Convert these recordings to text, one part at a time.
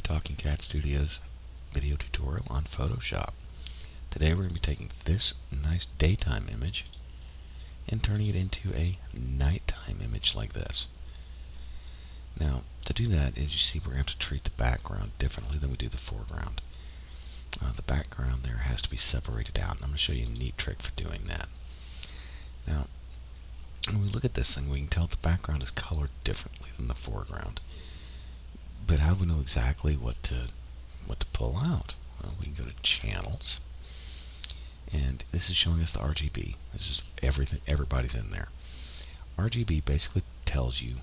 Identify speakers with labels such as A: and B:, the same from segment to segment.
A: Talking Cat Studios video tutorial on Photoshop. Today we're going to be taking this nice daytime image and turning it into a nighttime image like this. Now, to do that, as you see, we're going to have to treat the background differently than we do the foreground. The background there has to be separated out, and I'm going to show you a neat trick for doing that. Now, when we look at this thing, we can tell the background is colored differently than the foreground. But how do we know exactly what to pull out? Well, we can go to Channels, and this is showing us the RGB. This is everything. Everybody's in there. RGB basically tells you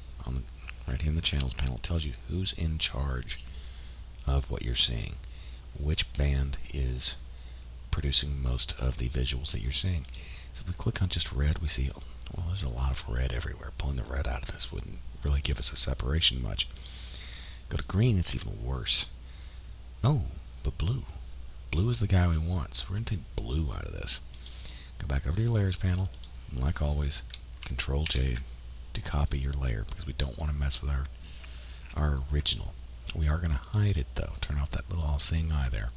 A: right here in the Channels panel, it tells you who's in charge of what you're seeing, which band is producing most of the visuals that you're seeing. So if we click on just red, we see, well, there's a lot of red everywhere. Pulling the red out of this wouldn't really give us a separation much. Go to green, it's even worse. Oh, but blue. Blue is the guy we want, so we're going to take blue out of this. Go back over to your layers panel, and like always, Control J to copy your layer, because we don't want to mess with our original. We are going to hide it though. Turn off that little all-seeing eye there,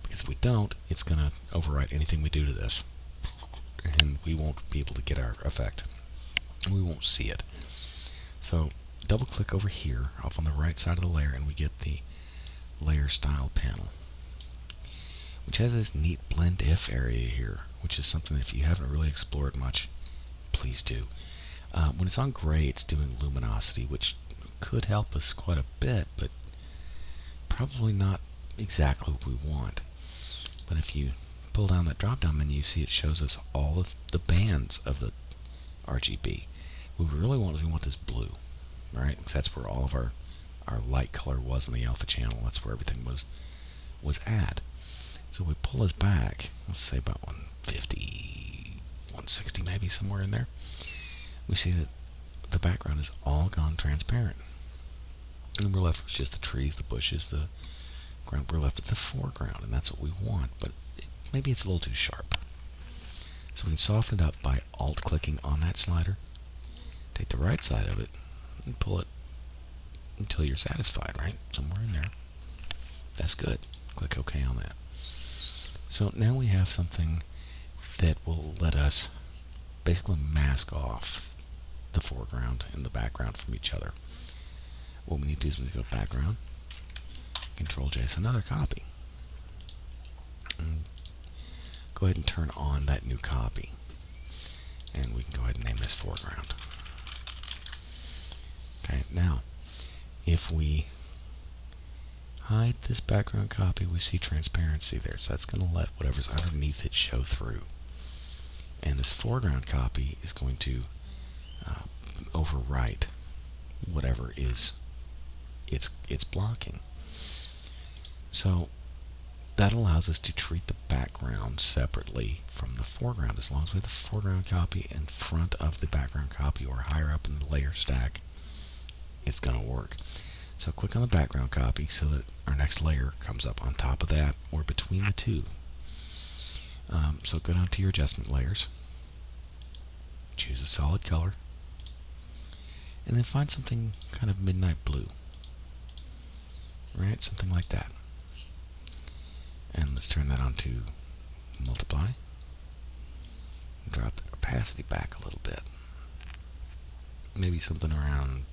A: because if we don't, it's going to overwrite anything we do to this, and we won't be able to get our effect. We won't see it. So double click over here off on the right side of the layer, and we get the layer style panel, which has this neat blend if area here, which is something that if you haven't really explored much, please do. When it's on gray, it's doing luminosity, which could help us quite a bit, but probably not exactly what we want. But if you pull down that drop down menu, you see it shows us all of the bands of the RGB. What we really want is we want this blue, right? Because that's where all of our light color was in the alpha channel. That's where everything was at. So we pull this back, let's say about 150, 160 maybe, somewhere in there. We see that the background is all gone transparent. And we're left with just the trees, the bushes, the ground. We're left with the foreground, and that's what we want, but maybe it's a little too sharp. So we can soften it up by alt-clicking on that slider. Take the right side of it and pull it until you're satisfied, right? Somewhere in there. That's good. Click OK on that. So now we have something that will let us basically mask off the foreground and the background from each other. What we need to do is we need to go to background, Control J, it's another copy. And go ahead and turn on that new copy. And we can go ahead and name this foreground. Okay, now if we hide this background copy, we see transparency there, so that's going to let whatever's underneath it show through. And this foreground copy is going to overwrite whatever is it's blocking. So that allows us to treat the background separately from the foreground. As long as we have the foreground copy in front of the background copy or higher up in the layer stack, it's going to work. So click on the background copy so that our next layer comes up on top of that or between the two. So go down to your adjustment layers, choose a solid color, and then find something kind of midnight blue, right? Something like that. And let's turn that on to multiply. Drop the opacity back a little bit. Maybe something around,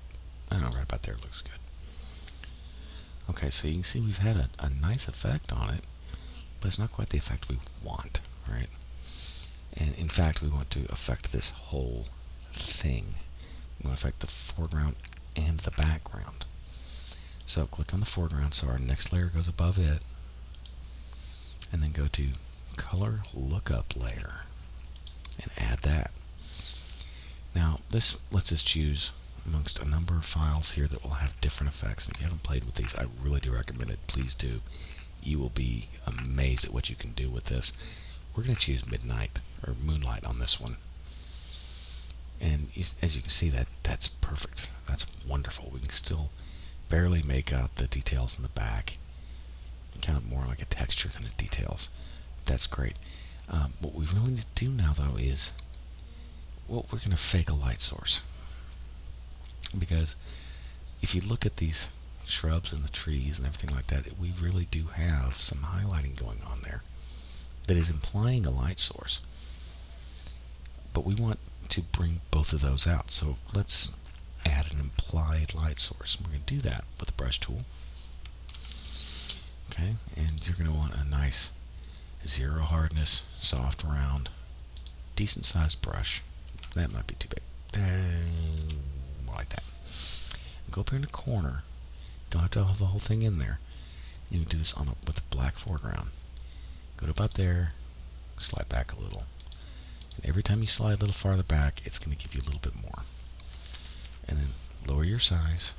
A: I don't know, right about there looks good. Okay, so you can see we've had a nice effect on it, but it's not quite the effect we want, right? And in fact, we want to affect this whole thing. We want to affect the foreground and the background. So click on the foreground so our next layer goes above it, and then go to Color Lookup Layer and add that. Now this lets us choose amongst a number of files here that will have different effects. And if you haven't played with these, I really do recommend it. Please do. You will be amazed at what you can do with this. We're going to choose Midnight or Moonlight on this one. And as you can see, that's perfect. That's wonderful. We can still barely make out the details in the back. Kind of more like a texture than a details. That's great. What we really need to do now, though, is, well, we're going to fake a light source. Because if you look at these shrubs and the trees and everything like that, we really do have some highlighting going on there that is implying a light source. But we want to bring both of those out. So let's add an implied light source. We're going to do that with the brush tool. Okay, and you're going to want a nice zero hardness, soft, round, decent sized brush. That might be too big. Like that. Go up here in the corner. Don't have to have the whole thing in there. You can do this with a black foreground. Go to about there, slide back a little. And every time you slide a little farther back, it's going to give you a little bit more. And then lower your size.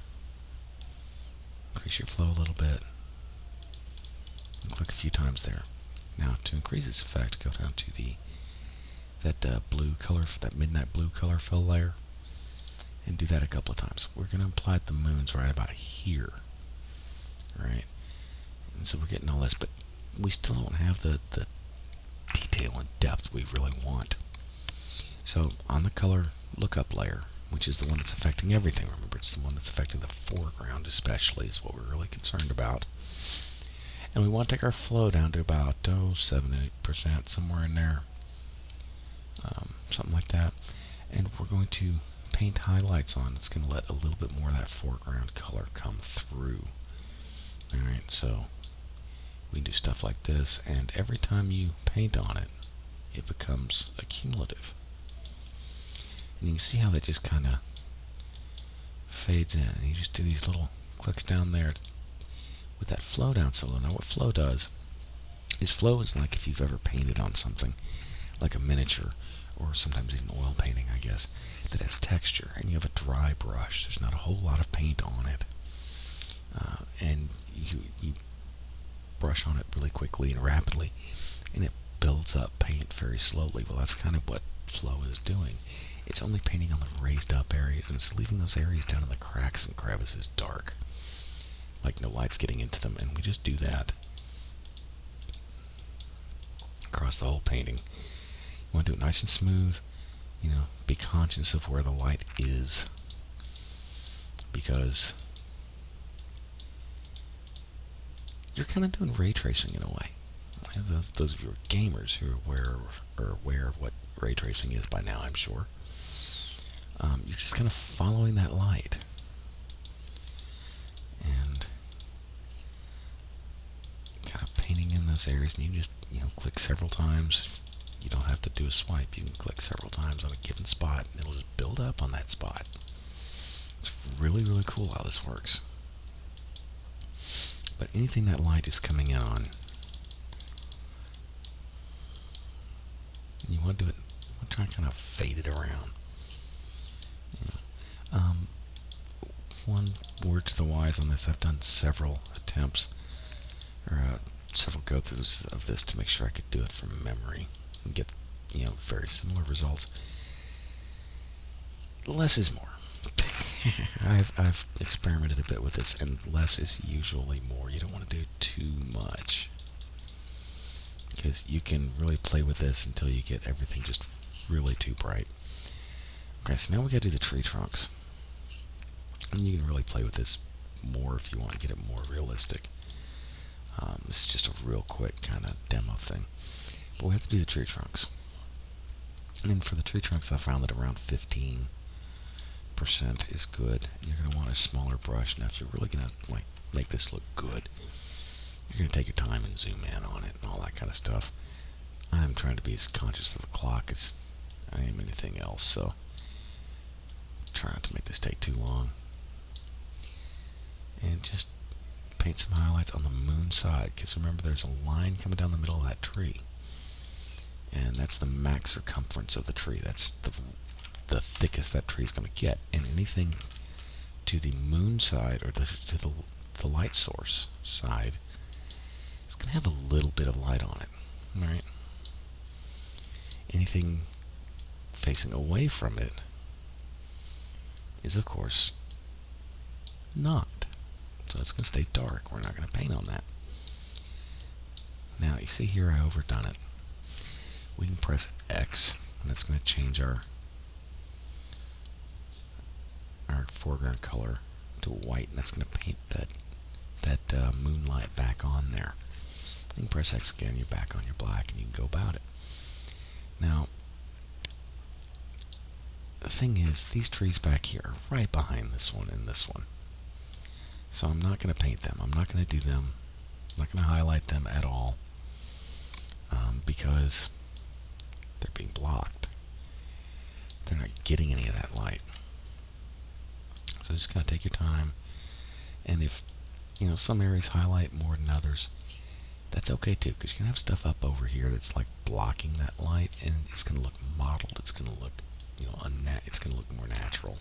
A: Increase your flow a little bit. And click a few times there. Now, to increase its effect, go down to that blue color, that midnight blue color fill layer, and do that a couple of times. We're going to apply the moons right about here. Right? And so we're getting all this, but we still don't have the detail and depth we really want. So on the color lookup layer, which is the one that's affecting everything, remember it's the one that's affecting the foreground especially, is what we're really concerned about. And we want to take our flow down to about 7-8%, somewhere in there, something like that. And we're going to paint highlights on. It's going to let a little bit more of that foreground color come through. Alright, so we can do stuff like this, and every time you paint on it, it becomes accumulative. And you can see how that just kind of fades in. And you just do these little clicks down there with that flow down solo. Now what flow does is flow is like if you've ever painted on something like a miniature, or sometimes even oil painting, I guess, that has texture, and you have a dry brush. There's not a whole lot of paint on it. And you brush on it really quickly and rapidly, and it builds up paint very slowly. Well, that's kind of what flow is doing. It's only painting on the raised up areas, and it's leaving those areas down in the cracks and crevices dark, like no light's getting into them. And we just do that across the whole painting. You want to do it nice and smooth. Be conscious of where the light is, because you're kind of doing ray tracing in a way. Those of you who are gamers who are aware of what ray tracing is by now, I'm sure. You're just kind of following that light. And kind of painting in those areas, and you just click several times. You don't have to do a swipe. You can click several times on a given spot, and it'll just build up on that spot. It's really, really cool how this works. But anything that light is coming in on, you want to do it. You want to try and kind of fade it around. One word to the wise on this: I've done several attempts, or several go-throughs of this to make sure I could do it from memory and get very similar results. Less is more. I've experimented a bit with this, and less is usually more. You don't want to do too much, because you can really play with this until you get everything just really too bright. Okay, so now we got to do the tree trunks, and you can really play with this more if you want to get it more realistic. It's just a real quick kind of demo thing, but we have to do the tree trunks. And for the tree trunks, I found that around 15% is good. You're going to want a smaller brush. Now, if you're really going to make this look good, you're going to take your time and zoom in on it and all that kind of stuff. I'm trying to be as conscious of the clock as I am anything else, so try not to make this take too long. And just paint some highlights on the moon side, because remember, there's a line coming down the middle of that tree, and that's the max circumference of the tree. That's the thickest that tree is going to get, and anything to the moon side, or to the light source side, is going to have a little bit of light on it. All right. Anything facing away from it is, of course, not. So it's going to stay dark. We're not going to paint on that. Now, you see here I overdone it. We can press X, and that's going to change our foreground color to white, and that's going to paint that that moonlight back on there. You can press X again, you're back on your black, and you can go about it. Now, the thing is, these trees back here are right behind this one and this one. So I'm not going to paint them. I'm not going to do them. I'm not going to highlight them at all because they're being blocked. They're not getting any of that light. So just gotta take your time. And if some areas highlight more than others, that's okay too, because you can have stuff up over here that's like blocking that light, and it's gonna look mottled. It's gonna look, it's gonna look more natural.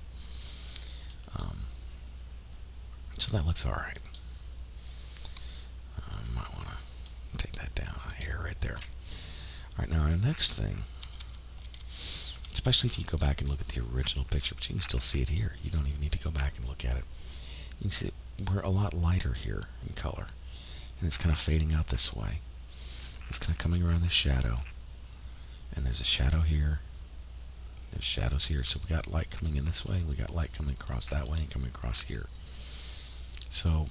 A: So that looks all right. Might want to take that down a hair right there. All right, now our next thing, especially if you go back and look at the original picture, but you can still see it here. You don't even need to go back and look at it. You can see we're a lot lighter here in color, and it's kind of fading out this way. It's kind of coming around this shadow, and there's a shadow here. There's shadows here, so we got light coming in this way, and we got light coming across that way and coming across here. So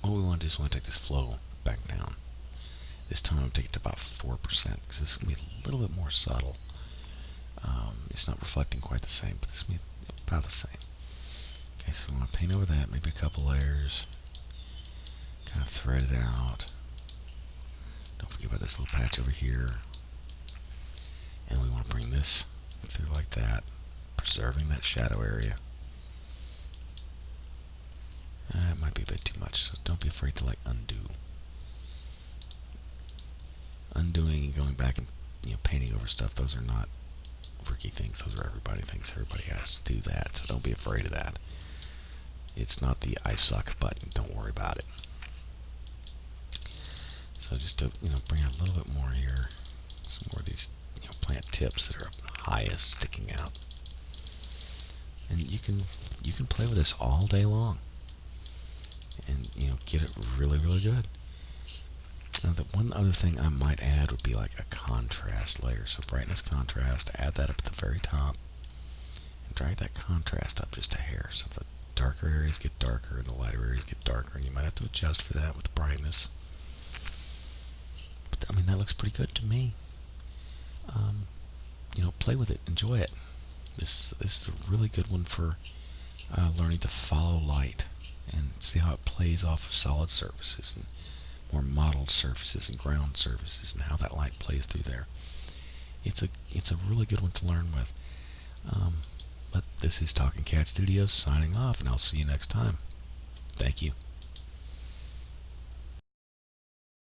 A: what we want to do is we want to take this flow back down. This time I'm going to take it to about 4%, because this is going to be a little bit more subtle. It's not reflecting quite the same, but this is going to be about the same. Okay, so we want to paint over that, maybe a couple layers. Kind of thread it out. Don't forget about this little patch over here. And we want to bring this through like that, preserving that shadow area. It might be a bit too much, so don't be afraid to undo. Undoing and going back and painting over stuff, those are not Ricky things, those are everybody things. Everybody has to do that, so don't be afraid of that. It's not the I suck button, don't worry about it. So just to bring out a little bit more here, some more of these plant tips that are highest sticking out. And you can play with this all day long and get it really, really good. Now, the one other thing I might add would be like a contrast layer. So brightness contrast, add that up at the very top, and drag that contrast up just a hair, so the darker areas get darker and the lighter areas get darker, and you might have to adjust for that with the brightness. But I mean, that looks pretty good to me. Play with it, enjoy it. This is a really good one for learning to follow light and see how it plays off of solid surfaces and more modeled surfaces and ground surfaces, and how that light plays through there. It's a really good one to learn with. But this is Talking Cat Studios signing off, and I'll see you next time. Thank you.